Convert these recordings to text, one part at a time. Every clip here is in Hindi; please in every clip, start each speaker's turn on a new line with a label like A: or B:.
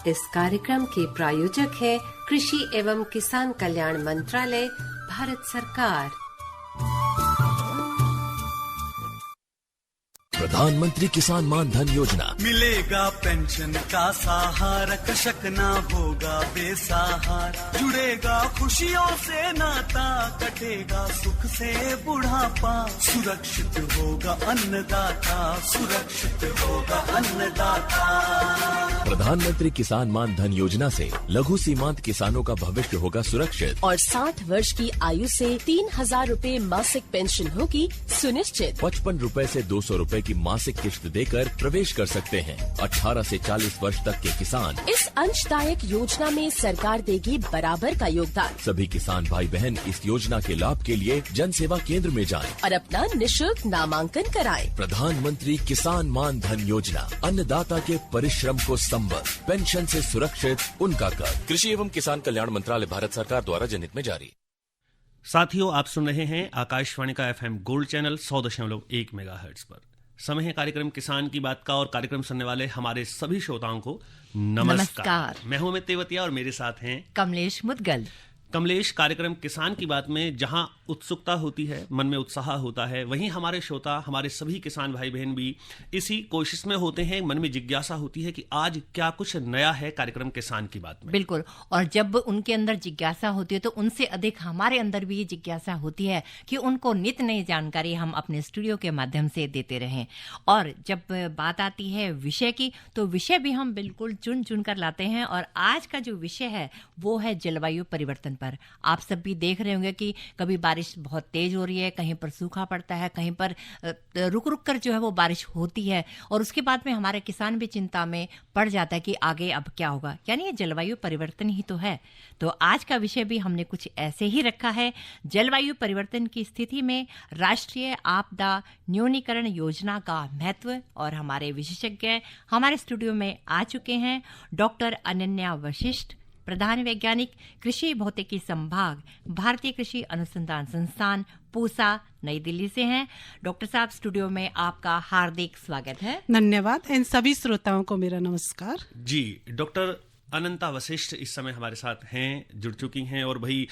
A: इस कार्यक्रम के प्रायोजक है कृषि एवं किसान कल्याण मंत्रालय, भारत सरकार।
B: प्रधानमंत्री किसान मान धन योजना।
C: मिलेगा पेंशन का सहारा, कृषक ना होगा बेसहारा। जुड़ेगा खुशियों से नाता, कटेगा सुख से बुढ़ापा। सुरक्षित होगा अन्नदाता, सुरक्षित होगा अन्नदाता।
B: प्रधानमंत्री किसान मान धन योजना से लघु सीमांत किसानों का भविष्य होगा सुरक्षित
D: और 60 वर्ष की आयु से 3,000 रूपए मासिक पेंशन होगी सुनिश्चित।
B: 55 रूपए से 200 रूपए की मासिक किश्त देकर प्रवेश कर सकते हैं। 18 से 40 वर्ष तक के किसान
D: इस अंशदायक योजना में सरकार देगी बराबर का योगदान।
B: सभी किसान भाई बहन इस योजना के लाभ के लिए जन सेवा केंद्र में जाएं
D: और अपना निशुल्क नामांकन कराएं।
B: प्रधानमंत्री किसान मान धन योजना, अन्नदाता के परिश्रम को संबल, पेंशन से सुरक्षित उनका कर। कृषि एवं किसान कल्याण मंत्रालय, भारत सरकार द्वारा जनहित में जारी।
E: साथियों, आप सुन रहे हैं आकाशवाणी का FM गोल्ड चैनल 100.1 मेगाहर्ट्ज पर। समय है कार्यक्रम किसान की बात का और कार्यक्रम सुनने वाले हमारे सभी श्रोताओं को नमस्कार। मैं हूं अमित तेवतिया और मेरे साथ हैं
F: कमलेश मुदगल।
E: कमलेश, कार्यक्रम किसान की बात में जहां उत्सुकता होती है, मन में उत्साह होता है, वहीं हमारे श्रोता, हमारे सभी किसान भाई बहन भी इसी कोशिश में होते हैं। मन में जिज्ञासा होती है कि आज क्या कुछ नया है कार्यक्रम किसान की बात में।
F: बिल्कुल, और जब उनके अंदर जिज्ञासा होती है तो उनसे अधिक हमारे अंदर भी ये जिज्ञासा होती है कि उनको नित नई जानकारी हम अपने स्टूडियो के माध्यम से देते रहें। और जब बात आती है विषय की, तो विषय भी हम बिल्कुल चुन चुन कर लाते हैं। और आज का जो विषय है वो है जलवायु परिवर्तन पर। आप सब भी देख रहे होंगे कि कभी बारिश बहुत तेज हो रही है, कहीं पर सूखा पड़ता है, कहीं पर रुक रुक कर जो है वो बारिश होती है, और उसके बाद में हमारे किसान भी चिंता में पड़ जाता है कि आगे अब क्या होगा। यानी ये जलवायु परिवर्तन ही तो है। तो आज का विषय भी हमने कुछ ऐसे ही रखा है, जलवायु परिवर्तन की स्थिति में राष्ट्रीय आपदा न्यूनीकरण योजना का महत्व। और हमारे विशेषज्ञ हमारे स्टूडियो में आ चुके हैं। डॉक्टर अनन्या वशिष्ठ, प्रधान वैज्ञानिक, कृषि भौतिकी संभाग, भारतीय कृषि अनुसंधान संस्थान, पूसा, नई दिल्ली से हैं। डॉक्टर साहब, स्टूडियो में आपका हार्दिक स्वागत है।
G: धन्यवाद। इन सभी श्रोताओं को मेरा नमस्कार।
E: जी, डॉक्टर अनंता वशिष्ठ इस समय हमारे साथ हैं, जुड़ चुकी हैं। और भाई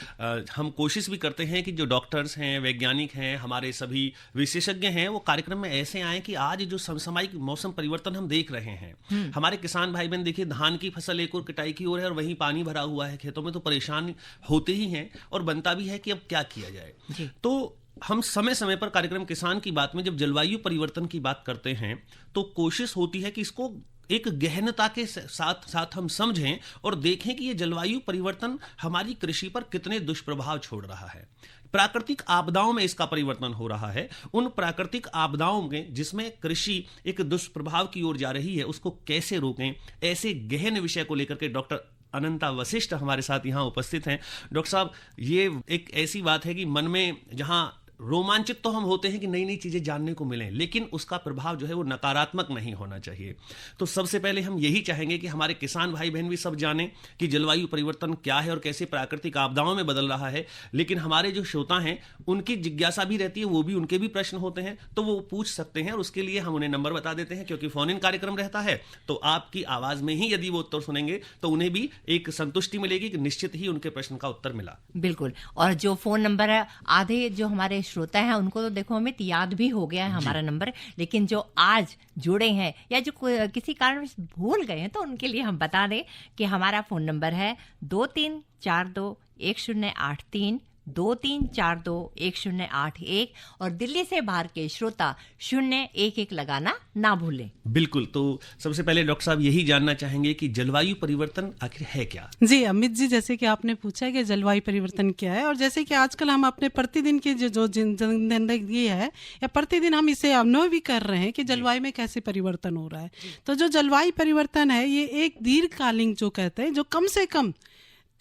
E: हम कोशिश भी करते हैं कि जो डॉक्टर्स हैं, वैज्ञानिक हैं, हमारे सभी विशेषज्ञ हैं, वो कार्यक्रम में ऐसे आए कि आज जो समसामयिक मौसम परिवर्तन हम देख रहे हैं, हमारे किसान भाई बहन देखिए, धान की फसल एक और कटाई की ओर है और वहीं पानी भरा हुआ है खेतों में, तो परेशान होते ही हैं और बनता भी है कि अब क्या किया जाए। तो हम समय समय पर कार्यक्रम किसान की बात में जब जलवायु परिवर्तन की बात करते हैं तो कोशिश होती है कि इसको एक गहनता के साथ साथ हम समझें और देखें कि ये जलवायु परिवर्तन हमारी कृषि पर कितने दुष्प्रभाव छोड़ रहा है। प्राकृतिक आपदाओं में इसका परिवर्तन हो रहा है। उन प्राकृतिक आपदाओं में जिसमें कृषि एक दुष्प्रभाव की ओर जा रही है, उसको कैसे रोकें, ऐसे गहन विषय को लेकर के डॉक्टर अनंता वशिष्ठ हमारे साथ यहाँ उपस्थित हैं। डॉक्टर साहब, ये एक ऐसी बात है कि मन में जहाँ रोमांचित तो हम होते हैं कि नई नई चीजें जानने को मिलें, लेकिन उसका प्रभाव जो है वो नकारात्मक नहीं होना चाहिए। तो सबसे पहले हम यही चाहेंगे कि हमारे किसान भाई बहन भी सब जानें कि जलवायु परिवर्तन क्या है और कैसे प्राकृतिक आपदाओं में बदल रहा है। लेकिन हमारे जो श्रोता हैं उनकी जिज्ञासा भी रहती है, वो भी, उनके भी प्रश्न होते हैं, तो वो पूछ सकते हैं। और उसके लिए हम उन्हें नंबर बता देते हैं, क्योंकि फोन इन कार्यक्रम रहता है, तो आपकी आवाज में ही यदि वो उत्तर सुनेंगे तो उन्हें भी एक संतुष्टि मिलेगी कि निश्चित ही उनके प्रश्न का उत्तर मिला।
F: बिल्कुल। और जो फोन नंबर है, आधे जो हमारे श्रोता हैं उनको तो देखो हमें याद भी हो गया है हमारा नंबर, लेकिन जो आज जुड़े हैं या जो किसी कारण भूल गए हैं तो उनके लिए हम बता दें कि हमारा फोन नंबर है 23421083, 23421081, और दिल्ली से बाहर के श्रोता 011 लगाना ना भूलें।
E: बिल्कुल। तो सबसे पहले डॉक्टर साहब यही जानना चाहेंगे कि जलवायु परिवर्तन आखिर है क्या?
G: जी अमित जी, जैसे कि आपने पूछा है कि जलवायु परिवर्तन क्या है, और जैसे कि आजकल हम अपने प्रतिदिन की जो जिंदगी है या प्रतिदिन हम इसे अनुभव भी कर रहे हैं कि जलवायु में कैसे परिवर्तन हो रहा है। तो जो जलवायु परिवर्तन है ये एक दीर्घकालीन, जो कहते हैं, जो कम से कम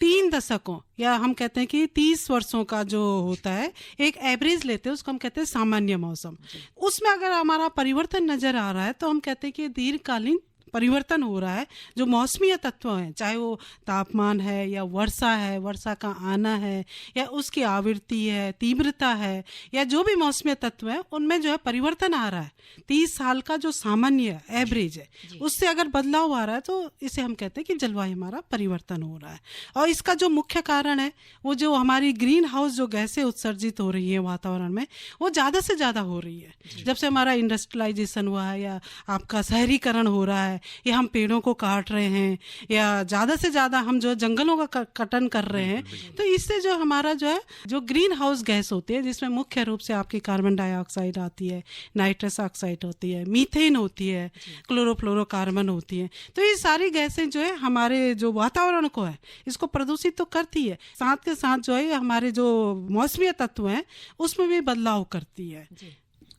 G: 3 दशकों या हम कहते हैं कि 30 वर्षों का जो होता है, एक एवरेज लेते हैं, उसको हम कहते हैं सामान्य मौसम। उसमें अगर हमारा परिवर्तन नजर आ रहा है तो हम कहते हैं कि दीर्घकालीन परिवर्तन हो रहा है, जो मौसमी तत्व हैं, चाहे वो तापमान है या वर्षा है, वर्षा का आना है या उसकी आवृत्ति है, तीव्रता है, या जो भी मौसमी तत्व है उनमें जो है परिवर्तन आ रहा है। 30 साल का जो सामान्य एवरेज है उससे अगर बदलाव आ रहा है तो इसे हम कहते हैं कि जलवायु हमारा परिवर्तन हो रहा है। और इसका जो मुख्य कारण है वो जो हमारी ग्रीन हाउस जो गैसें उत्सर्जित हो रही है वातावरण में, वो ज़्यादा से ज़्यादा हो रही है। जब से हमारा इंडस्ट्रियलाइजेशन हुआ है या आपका शहरीकरण हो रहा है या हम पेड़ों को काट रहे हैं या ज़्यादा से ज़्यादा हम जो जंगलों का कटन कर रहे हैं, तो इससे जो हमारा जो है जो ग्रीन हाउस गैस होती है, जिसमें मुख्य रूप से आपकी कार्बन डाइऑक्साइड आती है, नाइट्रस ऑक्साइड होती है, मीथेन होती है, क्लोरोफ्लोरोकार्बन होती है, तो ये सारी गैसें जो है हमारे जो वातावरण को है इसको प्रदूषित तो करती है, साथ के साथ जो है हमारे जो मौसमी तत्व हैं उसमें भी बदलाव करती है।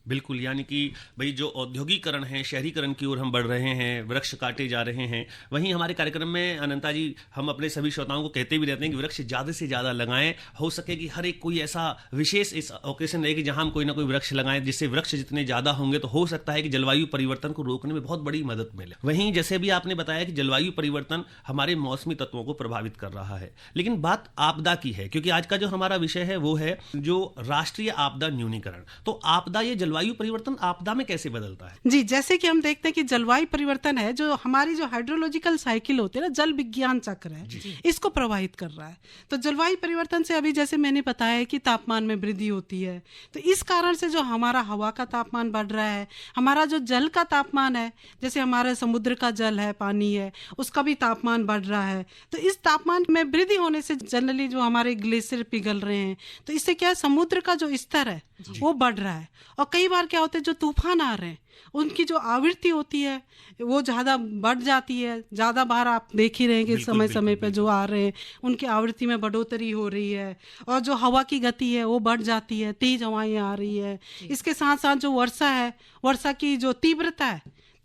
E: बिल्कुल, यानी कि भाई जो औद्योगिकरण है, शहरीकरण की ओर हम बढ़ रहे हैं, वृक्ष काटे जा रहे हैं। वहीं हमारे कार्यक्रम में अनंता जी हम अपने सभी श्रोताओं को कहते भी रहते हैं कि वृक्ष ज़्यादा से ज़्यादा लगाएं। हो सके कि हर एक कोई ऐसा विशेष इस ओकेशन रहे कि जहां हम कोई ना कोई वृक्ष लगाएं, जिससे वृक्ष जितने ज़्यादा होंगे तो हो सकता है कि जलवायु परिवर्तन को रोकने में बहुत बड़ी मदद मिले। वहीं जैसे भी आपने बताया कि जलवायु परिवर्तन हमारे मौसमी तत्वों को प्रभावित कर रहा है, लेकिन बात आपदा की है, क्योंकि आज का जो हमारा विषय है वो है जो राष्ट्रीय आपदा न्यूनीकरण। तो आपदा, ये जलवायु परिवर्तन आपदा में कैसे बदलता है?
G: जी, जैसे कि हम देखते हैं कि जलवायु परिवर्तन है जो हमारी जो हाइड्रोलॉजिकल साइकिल होती है ना, जल विज्ञान चक्र है, इसको प्रभावित कर रहा है। तो जलवायु परिवर्तन से अभी जैसे मैंने बताया है कि तापमान में वृद्धि होती है, तो इस कारण से जो हमारा हवा का तापमान बढ़ रहा है, हमारा जो जल का तापमान है, जैसे हमारे समुद्र का जल है, पानी है, उसका भी तापमान बढ़ रहा है। तो इस तापमान में वृद्धि होने से जनरली जो हमारे ग्लेशियर पिघल रहे हैं, तो इससे क्या है, समुद्र का जो स्तर है वो बढ़ रहा है। और कई बार क्या होता है, जो तूफान आ रहे हैं उनकी जो आवृत्ति होती है वो ज़्यादा बढ़ जाती है। ज़्यादा बार आप देख ही रहे हैं कि समय समय पर जो आ रहे हैं उनकी आवृत्ति में बढ़ोतरी हो रही है, और जो हवा की गति है वो बढ़ जाती है, तेज हवाएं आ रही है। इसके साथ साथ जो वर्षा है, वर्षा की जो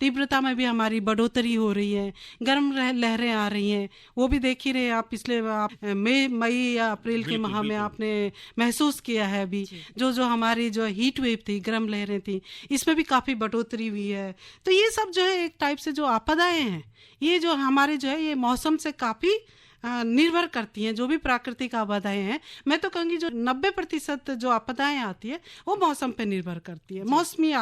G: तीव्रता में भी हमारी बढ़ोतरी हो रही है, गर्म लहरें आ रही हैं। वो भी देख ही रहे हैं आप, पिछले मई या अप्रैल के माह में आपने महसूस किया है अभी जो हमारी जो हीट वेव थी, गर्म लहरें थी, इसमें भी काफ़ी बढ़ोतरी हुई है। तो ये सब जो है एक टाइप से जो आपदाएं हैं, ये जो हमारे जो है ये मौसम से काफ़ी निर्भर करती हैं। जो भी प्राकृतिक आपदाएं हैं, मैं तो कहूँगी जो 90% जो आपदाएं आती है वो मौसम पे निर्भर करती है, मौसमी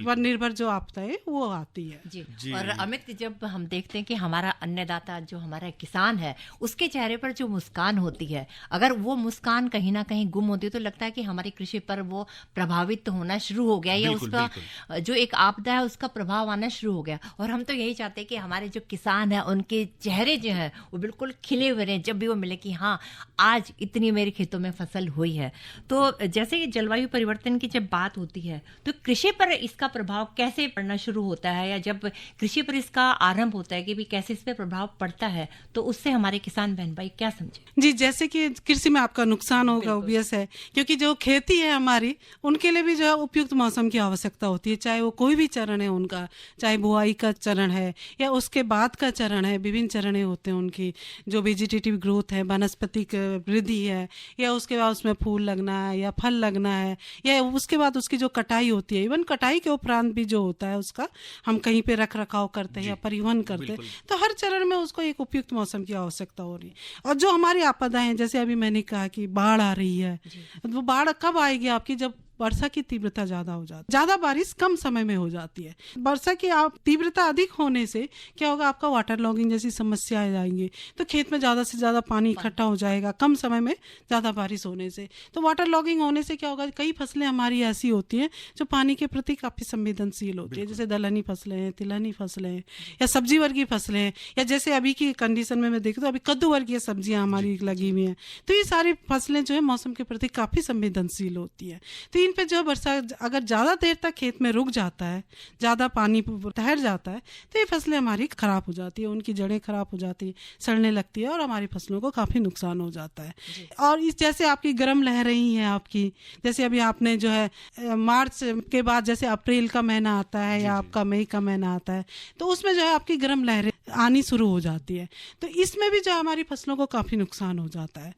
G: पर निर्भर जो आपदाएं वो आती है।
F: जी। और अमित, जब हम देखते हैं कि हमारा अन्नदाता जो हमारा किसान है उसके चेहरे पर जो मुस्कान होती है, अगर वो मुस्कान कहीं ना कहीं गुम होती है तो लगता है कि हमारी कृषि पर वो प्रभावित होना शुरू हो गया, या उसका जो एक आपदा है उसका प्रभाव आना शुरू हो गया। और हम तो यही चाहते हैं कि हमारे जो किसान है उनके चेहरे जो है बिल्कुल खिले हुए रहे जब भी वो मिले कि हाँ आज इतनी मेरे खेतों में फसल हुई है। तो जैसे कि जलवायु परिवर्तन की जब बात होती है तो कृषि पर इसका प्रभाव कैसे पड़ना शुरू होता है, या जब कृषि पर इसका आरंभ होता है कि भी कैसे इस पर प्रभाव पड़ता है, तो उससे हमारे किसान बहन भाई क्या समझे?
G: जी, जैसे कि कृषि में आपका नुकसान होगा, ऑब्वियस है, क्योंकि जो खेती है हमारी उनके लिए भी जो है उपयुक्त मौसम की आवश्यकता होती है। चाहे वो कोई भी चरण है उनका, चाहे बुआई का चरण है या उसके बाद का चरण है, विभिन्न चरण होते हैं उनकी, जो वेजिटेटिव ग्रोथ है, वनस्पतिक वृद्धि है, या उसके बाद उसमें फूल लगना है या फल लगना है, या उसके बाद उसकी जो कटाई होती है, इवन कटाई के उपरांत भी जो होता है उसका हम कहीं पे रख रखाव करते हैं या परिवहन करते हैं, तो हर चरण में उसको एक उपयुक्त मौसम की आवश्यकता हो रही है। और जो हमारी आपदाएं हैं, जैसे अभी मैंने कहा कि बाढ़ आ रही है, वो बाढ़ कब आएगी आपकी, जब वर्षा की तीव्रता ज्यादा हो जाती है, ज्यादा बारिश कम समय में हो जाती है। वर्षा की तीव्रता अधिक होने से क्या होगा, आपका वाटर लॉगिंग जैसी समस्याएं आएंगी, तो खेत में ज्यादा से ज्यादा पानी इकट्ठा हो जाएगा कम समय में ज्यादा बारिश होने से। तो वाटर लॉगिंग होने से क्या होगा, कई फसलें हमारी ऐसी होती हैं जो पानी के प्रति काफी संवेदनशील होती है, जैसे दलहनी फसलें हैं, तिलहनी फसलें हैं, या सब्जी वर्गीय फसलें हैं, या जैसे अभी की कंडीशन में मैं देखूँ तो अभी कद्दू वर्गीय सब्जियां हमारी लगी हुई हैं। तो ये सारी फसलें जो है मौसम के प्रति काफी संवेदनशील होती है। तो पे जो वर्षा अगर ज्यादा देर तक खेत में रुक जाता है, ज्यादा पानी ठहर जाता है, तो ये फसलें हमारी खराब हो जाती है, उनकी जड़ें खराब हो जाती है, सड़ने लगती है और हमारी फसलों को काफी नुकसान हो जाता है। और इस जैसे आपकी गर्म लहरें ही हैं आपकी, जैसे अभी आपने जो है मार्च के बाद जैसे अप्रैल का महीना आता है या आपका मई का महीना आता है, तो उसमें जो है आपकी गर्म लहरें आनी शुरू हो जाती है। तो इसमें भी जो हमारी फसलों को काफी नुकसान हो जाता है।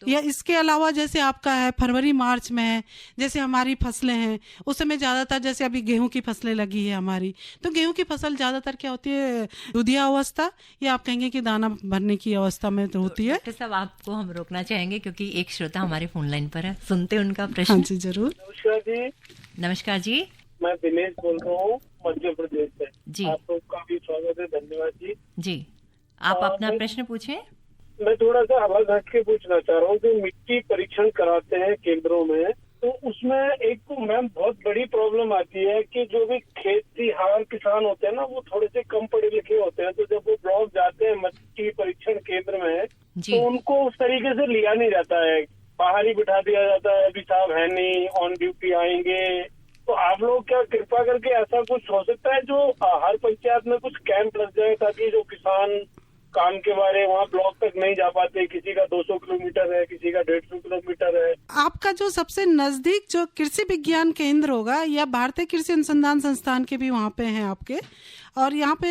G: या इसके अलावा जैसे आपका है फरवरी मार्च में है, जैसे हमारी फसलें हैं उस समय ज़्यादातर जैसे अभी गेहूं की फसलें लगी है हमारी, तो गेहूं की फसल ज़्यादातर क्या होती है, दुधिया अवस्था या आप कहेंगे कि दाना भरने की अवस्था में तो होती है।
F: डॉक्टर साहब आपको हम रोकना चाहेंगे क्योंकि एक श्रोता हमारे फोन लाइन पर है, सुनते हैं उनका प्रश्न।
G: हाँ जी जरूर।
H: नमस्कार जी।
F: नमस्कार जी।
H: मैं दिनेश बोल रहा हूँ मध्य प्रदेश से
F: जी।
H: आप लोग का भी स्वागत है, धन्यवाद जी।
F: जी आप अपना प्रश्न पूछें।
H: मैं थोड़ा सा अलग हट के पूछना चाह रहा हूँ, जो मिट्टी परीक्षण कराते हैं केंद्रों में, तो उसमें एक तो मैम बहुत बड़ी प्रॉब्लम आती है कि जो भी खेतीहार किसान होते हैं ना वो थोड़े से कम पढ़े लिखे होते हैं, तो जब वो ब्लॉक जाते हैं मिट्टी परीक्षण केंद्र में तो उनको उस तरीके से लिया नहीं जाता है, बाहर ही बिठा दिया जाता है, अभी साहब है नहीं, ऑन ड्यूटी आएंगे। तो आप लोग क्या कृपा करके ऐसा कुछ हो सकता है जो हर पंचायत में कुछ कैंप लग जाए ताकि जो किसान काम के बारे वहाँ ब्लॉक तक नहीं जा पाते, किसी का 200 किलोमीटर है, किसी का 150 किलोमीटर है।
G: आपका जो सबसे नजदीक जो कृषि विज्ञान केंद्र होगा या भारतीय कृषि अनुसंधान संस्थान के भी वहाँ पे हैं आपके, और यहाँ पे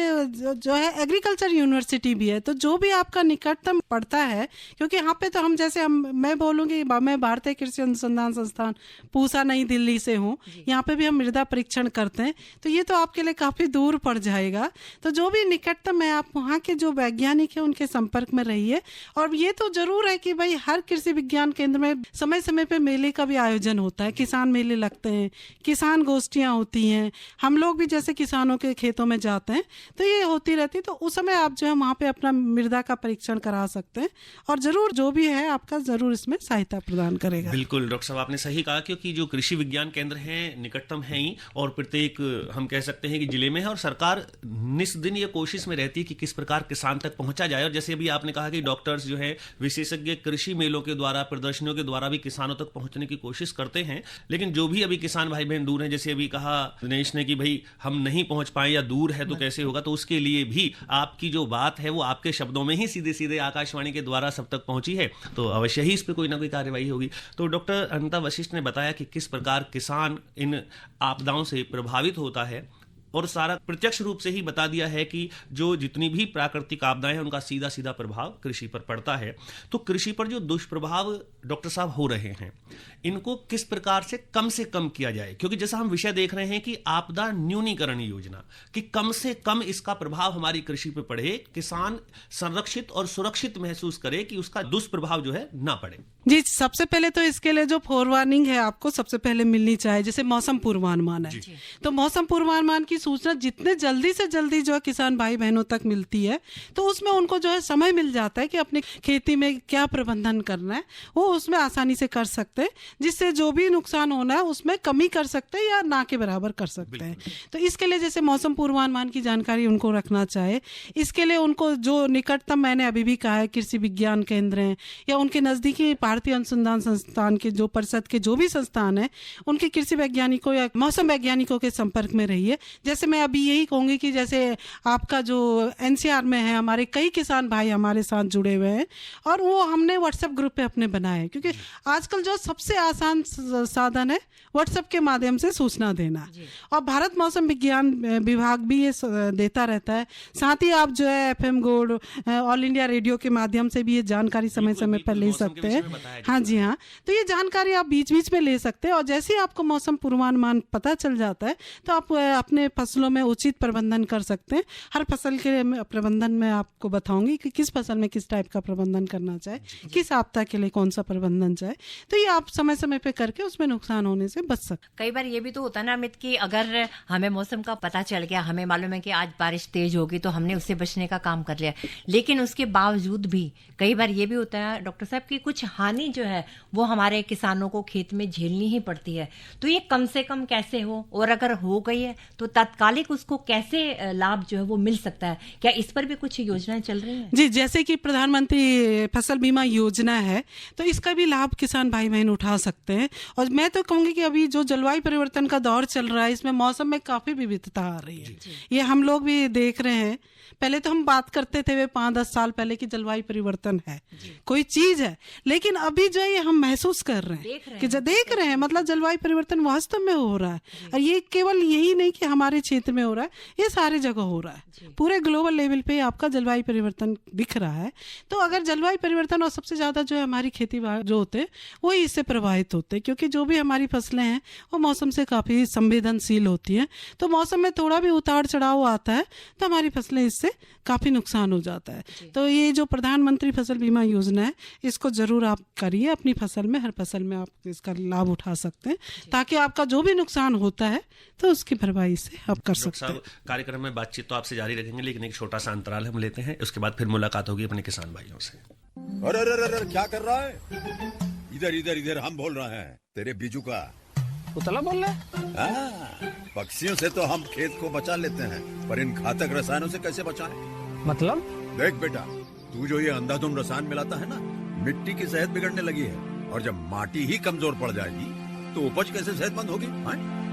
G: जो है एग्रीकल्चर यूनिवर्सिटी भी है, तो जो भी आपका निकटतम पड़ता है, क्योंकि यहाँ पे तो मैं बोलूँगी मैं भारतीय कृषि अनुसंधान संस्थान पूसा नई दिल्ली से हूँ, यहाँ पे भी हम मृदा परीक्षण करते हैं, तो ये तो आपके लिए काफ़ी दूर पड़ जाएगा। तो जो भी निकटतम है आप वहाँ के जो वैज्ञानिक है उनके संपर्क में रहिए। और ये तो जरूर है कि भाई हर कृषि विज्ञान केंद्र में समय समय पे मेले का भी आयोजन होता है, किसान मेले लगते हैं, किसान गोष्ठियाँ होती हैं, हम लोग भी जैसे किसानों के खेतों में जाते हैं, तो ये होती रहती, तो उस समय आप जो है वहाँ पे अपना मृदा का परीक्षण करा सकते हैं और जरूर जो भी है आपका जरूर इसमें सहायता प्रदान करेगा।
E: बिल्कुल डॉक्टर साहब आपने सही कहा, क्योंकि जो कृषि विज्ञान केंद्र हैं निकटतम हैं ही और प्रत्येक हम कह सकते हैं कि जिले में है, और सरकार निस्दिन ये कोशिश में रहती है कि किस प्रकार किसान तक पहुंचा जाए। और जैसे अभी आपने कहा कि डॉक्टर्स जो है विशेषज्ञ कृषि मेलों के द्वारा, प्रदर्शनियों के द्वारा भी किसानों तक पहुंचने की कोशिश करते हैं, लेकिन जो भी अभी किसान भाई बहन दूर हैं, जैसे अभी कहा दिनेश ने कि भाई हम नहीं पहुंच पाए या दूर है तो कैसे होगा, तो उसके लिए भी आपकी जो बात है वो आपके शब्दों में ही सीधे सीधे आकाशवाणी के द्वारा सब तक पहुंची है, तो अवश्य ही इस पर कोई ना कोई कार्यवाही होगी। तो डॉक्टर अनिता वशिष्ठ ने बताया कि किस प्रकार किसान इन आपदाओं से प्रभावित होता है, और सारा प्रत्यक्ष रूप से ही बता दिया है कि जो जितनी भी प्राकृतिक आपदाएं हैं उनका सीधा सीधा प्रभाव कृषि पर पड़ता है। तो कृषि पर जो दुष्प्रभाव डॉक्टर साहब हो रहे हैं इनको किस प्रकार से कम किया जाए, क्योंकि जैसा हम विषय देख रहे हैं कि आपदा न्यूनीकरण योजना, कि कम से कम इसका प्रभाव हमारी कृषि पर पड़े, किसान संरक्षित और सुरक्षित महसूस करे कि उसका दुष्प्रभाव जो है ना पड़े।
G: जी, सबसे पहले तो इसके लिए जो फोरवार्निंग है आपको सबसे पहले मिलनी चाहिए, जैसे मौसम पूर्वानुमान है, तो मौसम पूर्वानुमान की सूचना जितने जल्दी से जल्दी जो है किसान भाई बहनों तक मिलती है, तो उसमें उनको जो है समय मिल जाता है कि अपनी खेती में क्या प्रबंधन करना है, वो उसमें आसानी से कर सकते हैं, जिससे जो भी नुकसान होना है उसमें कमी कर सकते हैं या ना के बराबर कर सकते हैं। तो इसके लिए जैसे मौसम पूर्वानुमान की जानकारी उनको रखना चाहिए। इसके लिए उनको जो निकटतम, मैंने अभी भी कहा है, कृषि विज्ञान केंद्र हैं या उनके नजदीकी भारतीय अनुसंधान संस्थान के जो परिषद के जो भी संस्थान है, उनके कृषि वैज्ञानिकों या मौसम वैज्ञानिकों के संपर्क में रहिए। जैसे मैं अभी यही कहूंगी कि जैसे आपका जो एनसीआर में है, हमारे कई किसान भाई हमारे साथ जुड़े हुए हैं और वो हमने व्हाट्सएप ग्रुप पे अपने बनाए, क्योंकि आजकल जो सबसे आसान साधन है व्हाट्सएप के माध्यम से सूचना देना, और भारत मौसम विज्ञान विभाग भी ये देता रहता है। साथ ही आप जो है FM gold, all India radio के माध्यम से भी ये जानकारी समय समय पर ले सकते हैं। हाँ जी हाँ, तो ये जानकारी आप बीच बीच में ले सकते हैं, और जैसे ही आपको मौसम पूर्वानुमान पता चल जाता है तो आप अपने फसलों में उचित प्रबंधन कर सकते हैं। हर फसल के प्रबंधन में आपको बताऊंगी कि किस फसल में किस टाइप का प्रबंधन करना चाहे, किस आपदा के लिए कौन सा प्रबंधन चाहे, तो ये आप समय समय पे करके उसमें नुकसान होने से बच सकते।
F: कई बार ये भी तो होता है ना अमित, कि अगर हमें मौसम का पता चल गया, हमें मालूम है कि आज बारिश तेज होगी, तो हमने उससे बचने का काम कर लिया, लेकिन उसके बावजूद भी कई बार ये भी होता है डॉक्टर साहब कि कुछ हानि जो है वो हमारे किसानों को खेत में झेलनी ही पड़ती है। तो ये कम से कम कैसे हो, और अगर हो गई है तो तात्कालिक उसको कैसे लाभ जो है वो मिल सकता है? क्या इस पर भी कुछ योजनाएं चल रही हैं?
G: जी, जैसे कि प्रधानमंत्री फसल बीमा योजना है, तो इसका भी लाभ किसान भाई बहन उठा सकते हैं। और मैं तो कहूंगी कि अभी जो जलवायु परिवर्तन का दौर चल रहा है, इसमें मौसम में काफी विविधता आ रही है, ये हम लोग भी देख रहे हैं। पहले तो हम बात करते थे 5-10 साल पहले कि जलवायु परिवर्तन है, कोई चीज है, लेकिन अभी जो है हम महसूस कर रहे हैं कि जो देख रहे हैं, मतलब जलवायु परिवर्तन वास्तव में हो रहा है। और ये केवल यही नहीं कि हमारे हमारे क्षेत्र में हो रहा है, ये सारे जगह हो रहा है, पूरे ग्लोबल लेवल पे आपका जलवायु परिवर्तन दिख रहा है। तो अगर जलवायु परिवर्तन, और सबसे ज़्यादा जो है हमारी खेती जो होते हैं वही इससे प्रभावित होते हैं, क्योंकि जो भी हमारी फसलें हैं वो मौसम से काफ़ी संवेदनशील होती हैं। तो मौसम में थोड़ा भी उतार चढ़ाव आता है तो हमारी फसलें इससे काफ़ी नुकसान हो जाता है। तो ये जो प्रधानमंत्री फसल बीमा योजना है, इसको ज़रूर आप करिए अपनी फसल में, हर फसल में आप इसका लाभ उठा सकते हैं, ताकि आपका जो भी नुकसान होता है तो उसकी भरपाई से आप कर सकते हैं।
E: कार्यक्रम में बातचीत तो आपसे जारी रखेंगे, लेकिन एक छोटा सा अंतराल हम लेते हैं, उसके बाद फिर मुलाकात होगी अपने किसान भाइयों से।
I: अरे अरे अरे क्या कर रहा है? इधर इधर इधर हम बोल रहे हैं तेरे बीजू का।
J: उतला बोल रहा है?
I: पक्षियों से तो हम खेत को बचा लेते हैं, पर इन घातक रसायनों से कैसे बचाएं?
J: मतलब?
I: देख बेटा, तू जो ये अंधाधुंध रसायन मिलाता है ना, मिट्टी की सेहत बिगड़ने लगी है, और जब माटी ही कमजोर पड़ जाएगी तो उपज कैसे सेहतमंद होगी?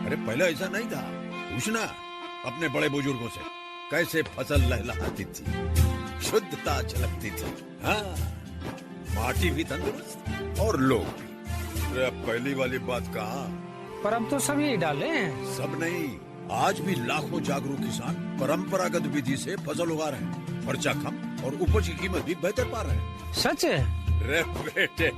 I: अरे पहले ऐसा नहीं था, पूछना अपने बड़े बुजुर्गों से, कैसे फसल लहलहाती थी, शुद्धता झलकती थी। हाँ, माटी भी तंदुरुस्त और लोग भी। अब पहली वाली बात कहाँ?
J: पर अब तो सब यही डाले हैं।
I: सब नहीं, आज भी लाखों जागरूक किसान परंपरागत विधि से फसल उगा रहे हैं, खर्चा कम और उपज की कीमत भी बेहतर पा रहे हैं।
J: सच है?
I: रे बेटे,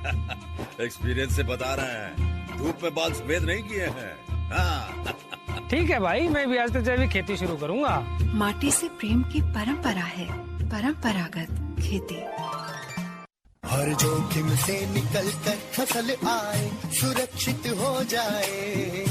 I: एक्सपीरियंस से बता रहे हैं, धूप में बाल सफेद नहीं किए हैं। हाँ।
J: ठीक है भाई, मैं भी आज से जैविक खेती शुरू करूंगा।
K: माटी से प्रेम की परंपरा है परंपरागत खेती।
L: हर जोखिम से निकल कर फसल आए, सुरक्षित हो जाए,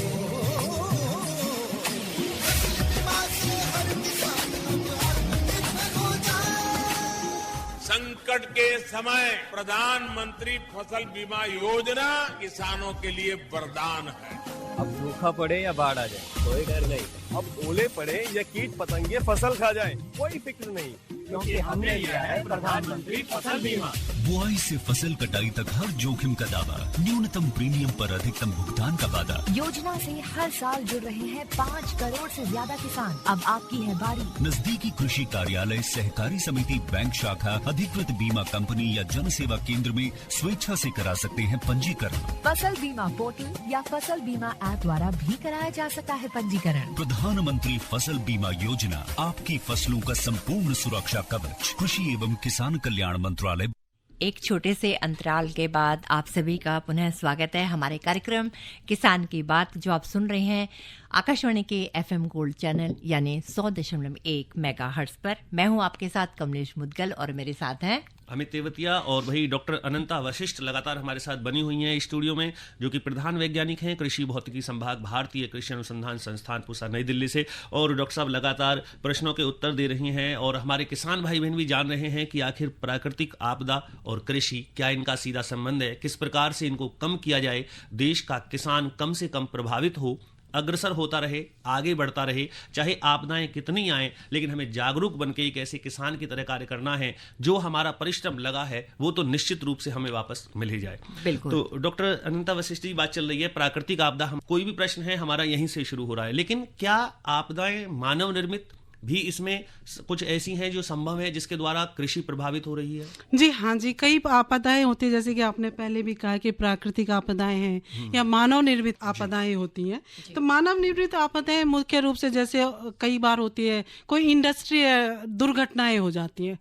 M: संकट के समय प्रधानमंत्री फसल बीमा योजना किसानों के लिए वरदान है।
N: अब सूखा पड़े या बाढ़ आ जाए, कोई डर नहीं। अब ओले पड़े या कीट पतंगे फसल खा जाए, कोई फिक्र नहीं, क्योंकि हमने लिया है प्रधानमंत्री फसल बीमा।
O: बुआई से फसल कटाई तक हर जोखिम का दावा, न्यूनतम प्रीमियम पर अधिकतम भुगतान का वादा।
P: योजना से हर साल जुड़ रहे हैं 5 करोड़ से ज्यादा किसान। अब आपकी है बारी।
O: नजदीकी कृषि कार्यालय, सहकारी समिति, बैंक शाखा, अधिकृत बीमा कंपनी या जन सेवा केंद्र में स्वेच्छा से करा सकते हैं पंजीकरण।
P: फसल बीमा पोर्टल या फसल बीमा ऐप द्वारा भी कराया जा सकता है पंजीकरण।
O: प्रधानमंत्री फसल बीमा योजना, आपकी फसलों का संपूर्ण सुरक्षा कवच। कृषि एवं किसान कल्याण मंत्रालय।
F: एक छोटे से अंतराल के बाद आप सभी का पुनः स्वागत है हमारे कार्यक्रम किसान की बात, जो आप सुन रहे हैं आकाशवाणी के FM गोल्ड चैनल यानी 100.1 मेगाहर्ट्ज पर। मैं हूं आपके साथ कमलेश मुदगल और मेरे साथ हैं
E: अमित तेवतिया और भाई डॉक्टर अनंता वशिष्ठ लगातार हमारे साथ बनी हुई हैं स्टूडियो में, जो कि प्रधान वैज्ञानिक हैं कृषि भौतिकी संभाग, भारतीय कृषि अनुसंधान संस्थान पूसा, नई दिल्ली से। और डॉक्टर साहब लगातार प्रश्नों के उत्तर दे रही हैं, और हमारे किसान भाई बहन भी जान रहे हैं कि आखिर प्राकृतिक आपदा और कृषि क्या इनका सीधा संबंध है, किस प्रकार से इनको कम किया जाए, देश का किसान कम से कम प्रभावित हो, अग्रसर होता रहे, आगे बढ़ता रहे, चाहे आपदाएं कितनी आएं, लेकिन हमें जागरूक बनके एक ऐसे किसान की तरह कार्य करना है, जो हमारा परिश्रम लगा है वो तो निश्चित रूप से हमें वापस मिल ही जाए।
F: बिल्कुल।
E: तो डॉक्टर अनंता वशिष्ठ जी, बात चल रही है प्राकृतिक आपदा, हम कोई भी प्रश्न है हमारा यहीं से शुरू हो रहा है, लेकिन क्या आपदाएं मानव निर्मित भी इसमें कुछ ऐसी हैं जो संभव है जिसके द्वारा कृषि प्रभावित हो रही है?
G: जी हाँ जी, कई आपदाएं होती है, जैसे कि आपने पहले भी कहा कि प्राकृतिक आपदाएं हैं या मानव निर्मित आपदाएं होती हैं। तो मानव निर्मित आपदाएं मुख्य रूप से जैसे कई बार होती है, कोई इंडस्ट्री दुर्घटनाएं हो जाती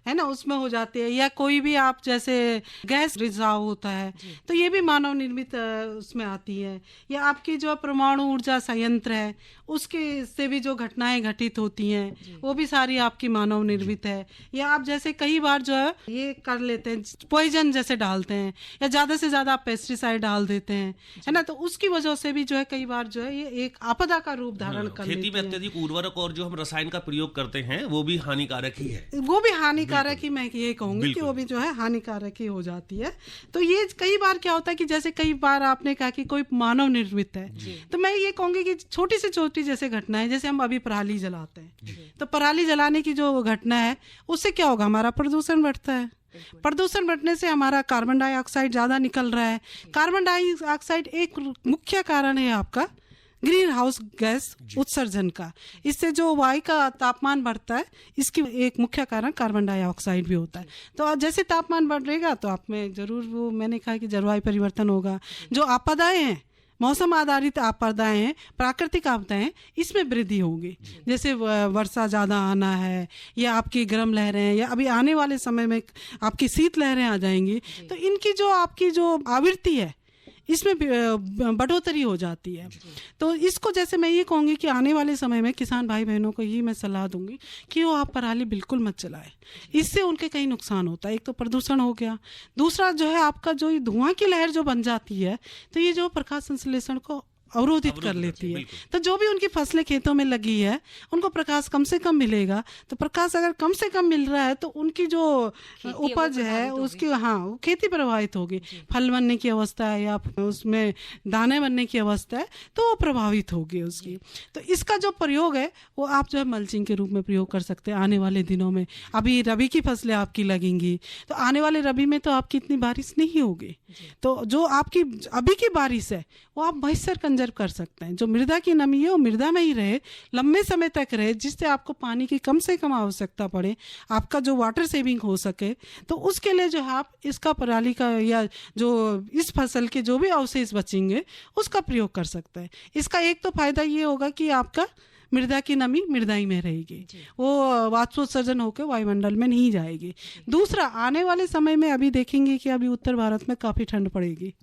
G: है ना, उसमें हो जाती है, या कोई भी आप जैसे गैस रिसाव होता है तो ये भी मानव निर्मित उसमें आती है, या आपकी जो परमाणु ऊर्जा संयंत्र है उसके से भी जो घटनाएं घटित होती हैं वो भी सारी आपकी मानव निर्मित है। या आप जैसे कई बार जो है ये कर लेते हैं, पॉइजन जैसे डालते हैं या ज़्यादा से ज़्यादा पेस्टिसाइड डाल देते हैं, है ना, तो उसकी वजह से भी जो है कई बार जो है ये एक आपदा का रूप धारण कर लेती है।
E: खेती में अत्यधिक उर्वरक और जो हम रसायन का प्रयोग करते हैं वो भी हानिकारक ही है।
G: वो भी हानिकारक ही, मैं ये कहूंगी कि वो भी जो है हानिकारक ही हो जाती है। तो ये कई बार क्या होता है कि जैसे कई बार आपने कहा कि कोई मानव निर्मित है, तो मैं ये कहूंगी कि छोटी से छोटी जैसे घटना है, जैसे हम अभी पराली जलाते हैं, तो पराली जलाने की जो घटना है उससे क्या होगा, हमारा प्रदूषण बढ़ता है। प्रदूषण बढ़ने से हमारा कार्बन डाइऑक्साइड ज्यादा निकल रहा है। कार्बन डाइऑक्साइड एक मुख्य कारण है आपका ग्रीन हाउस गैस उत्सर्जन का। इससे जो वायु का तापमान बढ़ता है, इसकी एक मुख्य कारण कार्बन डाइऑक्साइड भी होता है। तो जैसे तापमान बढ़ेगा तो आप में जरूर वो मैंने कहा कि जलवायु परिवर्तन होगा। जो आपदाएं हैं मौसम आधारित आपदाएं हैं, प्राकृतिक आपदाएं, इसमें वृद्धि होगी। जैसे वर्षा ज़्यादा आना है, या आपकी गर्म लहरें हैं, या अभी आने वाले समय में आपकी शीत लहरें आ जाएंगी, तो इनकी जो आपकी जो आवृत्ति है इसमें बढ़ोतरी हो जाती है। तो इसको जैसे मैं ये कहूँगी कि आने वाले समय में किसान भाई बहनों को ये मैं सलाह दूंगी कि वो आप पराली बिल्कुल मत चलाएं। इससे उनके कई नुकसान होता है। एक तो प्रदूषण हो गया, दूसरा जो है आपका जो ये धुआं की लहर जो बन जाती है, तो ये जो प्रकाश संश्लेषण को अवरोधित कर लेती है। तो जो भी उनकी फसलें खेतों में लगी है उनको प्रकाश कम से कम मिलेगा। तो प्रकाश अगर कम से कम मिल रहा है तो उनकी जो उपज है उसकी वो खेती प्रभावित होगी। फल बनने की अवस्था है या उसमें दाने बनने की अवस्था है तो वो प्रभावित होगी उसकी। तो इसका जो प्रयोग है वो आप जो है मल्चिंग के रूप में प्रयोग कर सकते हैं आने वाले दिनों में। अभी रबी की फसलें आपकी लगेंगी तो आने वाले रबी में तो आपकी इतनी बारिश नहीं होगी, तो जो आपकी अभी की बारिश है वो आप मॉइस्चर कंजर्व कर सकते हैं। जो मृदा की नमी है वो मृदा में ही रहे, लंबे समय तक रहे, जिससे आपको पानी की कम से कम आवश्यकता पड़े, आपका जो वाटर सेविंग हो सके। तो उसके लिए जो है आप इसका पराली का या जो इस फसल के जो भी अवशेष बचेंगे उसका प्रयोग कर सकते हैं। इसका एक तो फायदा ये होगा कि आपका मृदा की नमी मृदा ही में रहेगी, वो वाष्पोत्सर्जन होकर वायुमंडल में नहीं जाएगी। दूसरा, आने वाले समय में अभी देखेंगे कि अभी उत्तर भारत में काफ़ी ठंड पड़ेगी।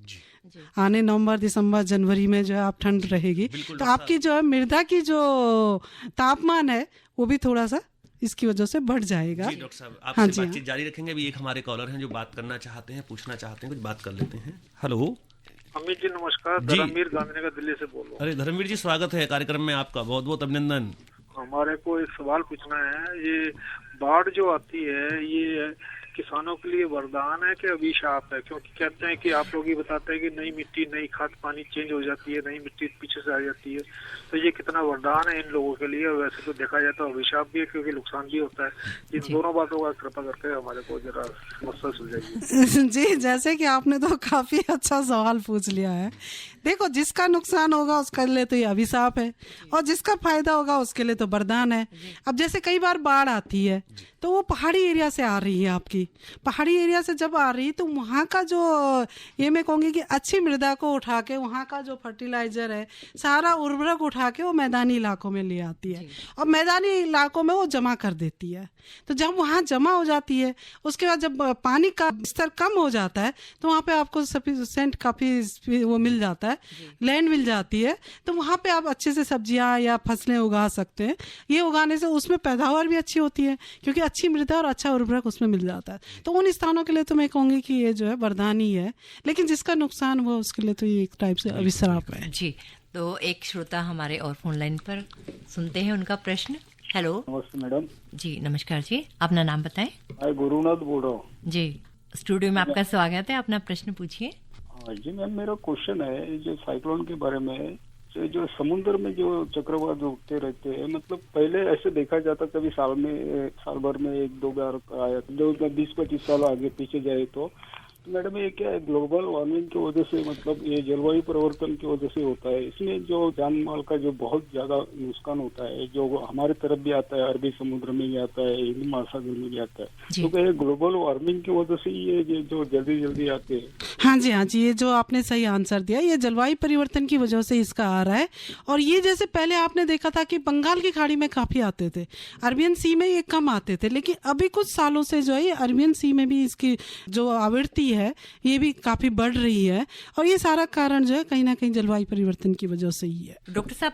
G: आने नवंबर, दिसंबर, जनवरी में जो है आप ठंड रहेगी, तो आपकी जो है मृदा की जो तापमान है वो भी थोड़ा सा इसकी वजह से बढ़ जाएगा।
E: जी डॉक्टर साहब, आपसे बातचीत जारी रखेंगे। अभी एक हमारे कॉलर हैं जो बात करना चाहते हैं, पूछना चाहते हैं, कुछ बात कर लेते हैं। हेलो
Q: अमित जी नमस्कार, धर्मवीर गांधीनगर दिल्ली से बोल रहा हूँ।
E: अरे धर्मवीर जी, स्वागत है कार्यक्रम में आपका, बहुत बहुत अभिनंदन।
Q: हमारे को एक सवाल पूछना है। ये बाढ़ जो आती है ये किसानों के लिए वरदान है कि अभिशाप है? क्योंकि कहते हैं कि आप लोग ये बताते हैं कि नई मिट्टी, नई खाद पानी चेंज हो जाती है, नई मिट्टी पीछे से आ जाती है, तो ये कितना वरदान है इन लोगों के लिए? और वैसे तो देखा जाए तो अभिशाप भी है क्योंकि नुकसान भी होता है। इन दोनों बातों का कृपा करके हमारे को जरा समस्या सुलझाइए।
G: जी, जैसे कि आपने तो काफी अच्छा सवाल पूछ लिया है। देखो, जिसका नुकसान होगा उसके लिए तो ये अभिशाप है और जिसका फायदा होगा उसके लिए तो वरदान है। अब जैसे कई बार बाढ़ आती है तो वो पहाड़ी एरिया से आ रही है, आपकी पहाड़ी एरिया से जब आ रही तो वहाँ का जो ये मैं कहूँगी कि अच्छी मृदा को उठा के वहाँ का जो फर्टिलाइजर है सारा उर्वरक उठा के वो मैदानी इलाकों में ले आती है और मैदानी इलाकों में वो जमा कर देती है। तो जब वहाँ जमा हो जाती है उसके बाद जब पानी का स्तर कम हो जाता है तो वहाँ पे आपको सफिशिएंट काफ़ी वो मिल जाता है, लैंड मिल जाती है, तो वहाँ पे आप अच्छे से सब्जियाँ या फसलें उगा सकते हैं। ये उगाने से उसमें पैदावार भी अच्छी होती है क्योंकि अच्छी मृदा और अच्छा उर्वरक उसमें मिल जाता है। तो उन स्थानों के लिए तो मैं कहूँगी कि ये जो है वरदान ही है, लेकिन जिसका नुकसान हुआ उसके लिए तो ये एक टाइप से अभिशाप है।
F: जी, तो एक श्रोता हमारे और फोन लाइन पर, सुनते हैं उनका प्रश्न। हेलो
R: नमस्ते मैडम।
F: जी नमस्कार जी, अपना नाम बताएं।
R: मैं गुरुनाथ बोल रहा हूँ जी।
F: स्टूडियो में आपका स्वागत है, अपना प्रश्न पूछिए।
R: जी मैम, मेरा क्वेश्चन है जो साइक्लोन के बारे में, जो समुद्र में जो चक्रवात उठते रहते हैं, मतलब पहले ऐसे देखा जाता कभी साल भर में 1-2 बार आया, जो 20-25 साल आगे पीछे जाए तो मैडम ये क्या है, ग्लोबल वार्मिंग की वजह से, मतलब ये जलवायु परिवर्तन की वजह से होता है। इसमें जो जान माल का जो बहुत ज्यादा नुकसान होता है, जो हमारे तरफ भी आता है, अरबी समुद्र में भी आता है, हिंद महासागर में भी आता है, तो क्या ग्लोबल वार्मिंग की वजह से ये जो जल्दी जल्दी आते हैं?
G: हाँ जी, हाँ जी, ये जो आपने सही आंसर दिया, ये जलवायु परिवर्तन की वजह से इसका आ रहा है। और ये जैसे पहले आपने देखा था कि बंगाल की खाड़ी में काफी आते थे, अरबियन सी में ये कम आते थे, लेकिन अभी कुछ सालों से जो है अरबियन सी में भी इसकी जो आवृत्ति है ये भी काफी बढ़ रही है और ये सारा कारण जो है कहीं ना कहीं जलवायु परिवर्तन की वजह से ही है।
F: डॉक्टर साहब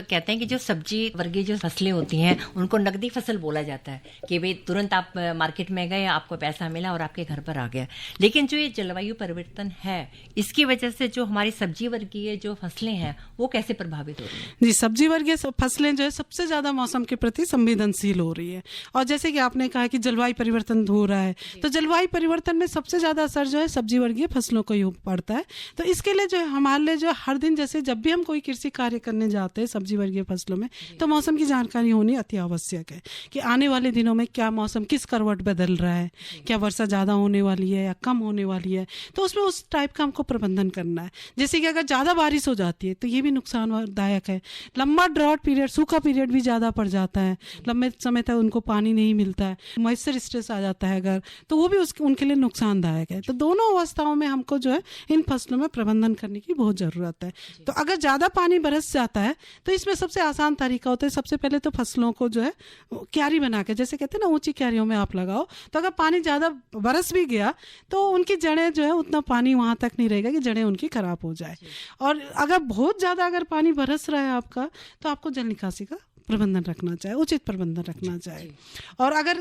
F: कहते हैं कि जो सब्जी वर्गीय जो फसलें होती हैं उनको नकदी फसल बोला जाता है कि भाई तुरंत आप मार्केट में गए, आपको पैसा मिला और आपके घर पर आ गया। लेकिन जो ये जलवायु परिवर्तन है इसकी वजह से जो हमारी सब्जी वर्गीय जो फसलें हैं वो कैसे प्रभावित हो रही है?
G: जी, सब्जी वर्गीय फसलें जो है सबसे ज्यादा मौसम के प्रति संवेदनशील हो रही है। और जैसे कि आपने कहा कि जलवायु परिवर्तन हो रहा है, तो जलवायु परिवर्तन में सबसे ज्यादा असर जो है सब्जी वर्गीय फसलों को ही पड़ता है। तो इसके लिए जो है हमारे लिए जो हर दिन जैसे जब भी हम कोई कृषि कार्य करने जाते हैं सब्जी वर्गीय फसलों में, तो मौसम की जानकारी होनी अति आवश्यक है कि आने वाले दिनों में क्या मौसम किस करवट बदल रहा है, क्या वर्षा ज्यादा होने वाली है या कम होने वाली है, तो उसमें उस टाइप का हमको प्रबंधन करना है। जैसे कि अगर ज्यादा बारिश हो जाती है तो ये भी नुकसानदायक है, लंबा ड्रॉट पीरियड, सूखा पीरियड भी ज्यादा पड़ जाता है, लंबे समय तक उनको पानी नहीं मिलता है, मॉइस्चर स्ट्रेस आ जाता है अगर, तो वो भी उनके लिए नुकसानदायक है। तो दोनों अवस्थाओं में हमको जो है इन फसलों में प्रबंधन करने की बहुत ज़रूरत है। तो अगर ज़्यादा पानी बरस जाता है तो इसमें सबसे आसान तरीका होता है, सबसे पहले तो फसलों को जो है क्यारी बना के, जैसे कहते हैं ना ऊंची क्यारियों में आप लगाओ, तो अगर पानी ज़्यादा बरस भी गया तो उनकी जड़ें जो है उतना पानी वहाँ तक नहीं रहेगा कि जड़ें उनकी खराब हो जाए। और अगर बहुत ज़्यादा अगर पानी बरस रहा है आपका, तो आपको जल निकासी का प्रबंधन रखना चाहिए, उचित प्रबंधन रखना चाहिए। और अगर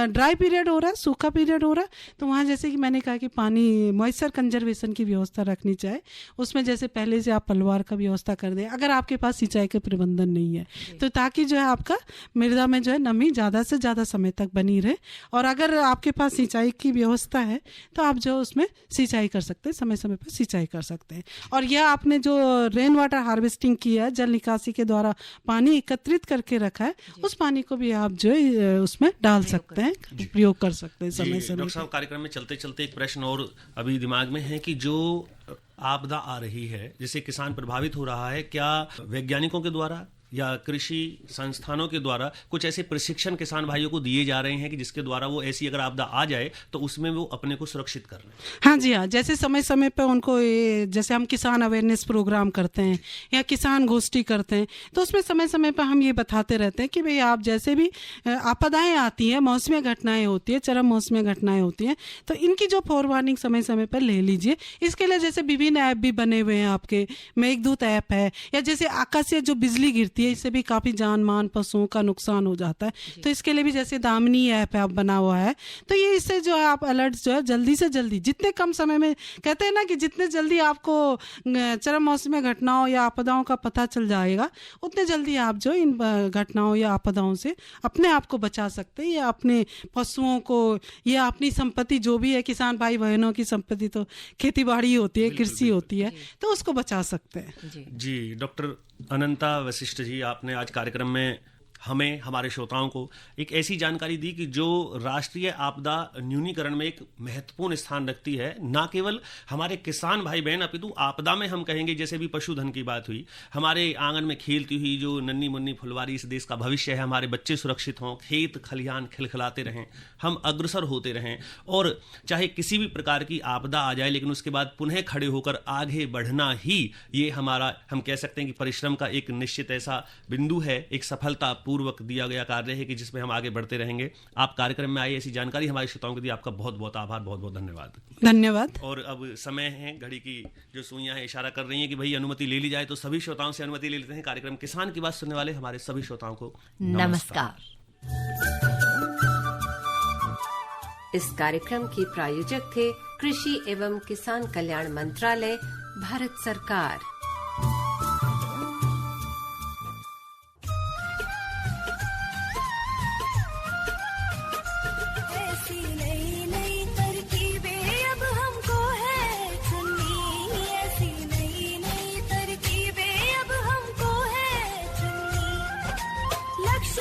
G: ड्राई पीरियड हो रहा है, सूखा पीरियड हो रहा है, तो वहाँ जैसे कि मैंने कहा कि पानी मॉइस्चर कंजर्वेशन की व्यवस्था रखनी चाहिए। उसमें जैसे पहले से आप पलवार का व्यवस्था कर दें अगर आपके पास सिंचाई के प्रबंधन नहीं है, तो ताकि जो है आपका मृदा में जो है नमी ज़्यादा से ज़्यादा समय तक बनी रहे। और अगर आपके पास सिंचाई की व्यवस्था है तो आप जो उसमें सिंचाई कर सकते हैं, समय समय पर सिंचाई कर सकते हैं। और यह आपने जो रेन वाटर हार्वेस्टिंग की है, जल निकासी के द्वारा पानी एकत्रित करके रखा है, उस पानी को भी आप जो है उसमें डाल सकते हैं, प्रयोग कर सकते हैं समय समय।
E: डॉक्टर साहब, कार्यक्रम में चलते चलते एक प्रश्न और अभी दिमाग में है कि जो आपदा आ रही है जिससे किसान प्रभावित हो रहा है, क्या वैज्ञानिकों के द्वारा या कृषि संस्थानों के द्वारा कुछ ऐसे प्रशिक्षण किसान भाइयों को दिए जा रहे हैं कि जिसके द्वारा वो ऐसी अगर आपदा आ जाए तो उसमें वो अपने को सुरक्षित कर रहे हैं?
G: हाँ जी हाँ, जैसे समय समय पे उनको जैसे हम किसान अवेयरनेस प्रोग्राम करते हैं या किसान गोष्ठी करते हैं, तो उसमें समय समय पर हम ये बताते रहते हैं कि भाई आप जैसे भी आपदाएं आती हैं, मौसमी घटनाएं होती है, चरम मौसमी घटनाएं होती हैं, तो इनकी जो फॉरवार्निंग समय समय पर ले लीजिए। इसके लिए जैसे विभिन्न ऐप भी बने हुए हैं आपके, मेघदूत ऐप है, या जैसे आकाशीय जो बिजली गिरती है इससे भी काफी जान मान पशुओं का नुकसान हो जाता है, तो इसके लिए भी जैसे दामिनी ऐप है बना हुआ है। तो ये इससे जो है आप अलर्ट जो है जल्दी से जल्दी, जितने कम समय में, कहते हैं ना कि जितने जल्दी आपको चरम मौसमी घटनाओं या आपदाओं का पता चल जाएगा, उतने जल्दी आप जो इन घटनाओं या आपदाओं से अपने आप को बचा सकते हैं, या अपने पशुओं को या अपनी संपत्ति जो भी है, किसान भाई बहनों की संपत्ति तो खेती बाड़ी होती है, कृषि होती है, तो उसको बचा सकते हैं।
E: जी डॉक्टर अनंता वशिष्ठ जी, आपने आज कार्यक्रम में हमें, हमारे श्रोताओं को एक ऐसी जानकारी दी कि जो राष्ट्रीय आपदा न्यूनीकरण में एक महत्वपूर्ण स्थान रखती है, ना केवल हमारे किसान भाई बहन, अपितु आपदा में हम कहेंगे जैसे भी पशुधन की बात हुई, हमारे आंगन में खेलती हुई जो नन्ही मुन्नी फुलवारी इस देश का भविष्य है, हमारे बच्चे सुरक्षित हों, खेत खलिहान खिलखिलाते रहें, हम अग्रसर होते रहें, और चाहे किसी भी प्रकार की आपदा आ जाए लेकिन उसके बाद पुनः खड़े होकर आगे बढ़ना ही ये हमारा, हम कह सकते हैं कि परिश्रम का एक निश्चित ऐसा बिंदु है, एक सफलता पूर्वक दिया गया कार्य है कि जिसमें हम आगे बढ़ते रहेंगे। आप कार्यक्रम में आई ऐसी जानकारी हमारे श्रोताओं के लिए आपका बहुत बहुत आभार, बहुत बहुत धन्यवाद।
G: धन्यवाद।
E: और अब समय है, घड़ी की जो सुइयां हैं इशारा कर रही हैं कि भाई अनुमति ले ली जाए, तो सभी श्रोताओं से अनुमति ले लेते हैं। कार्यक्रम किसान की बात सुनने वाले हमारे सभी श्रोताओं को
F: नमस्कार।
A: इस कार्यक्रम के प्रायोजक थे कृषि एवं किसान कल्याण मंत्रालय, भारत सरकार।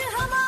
S: हमारा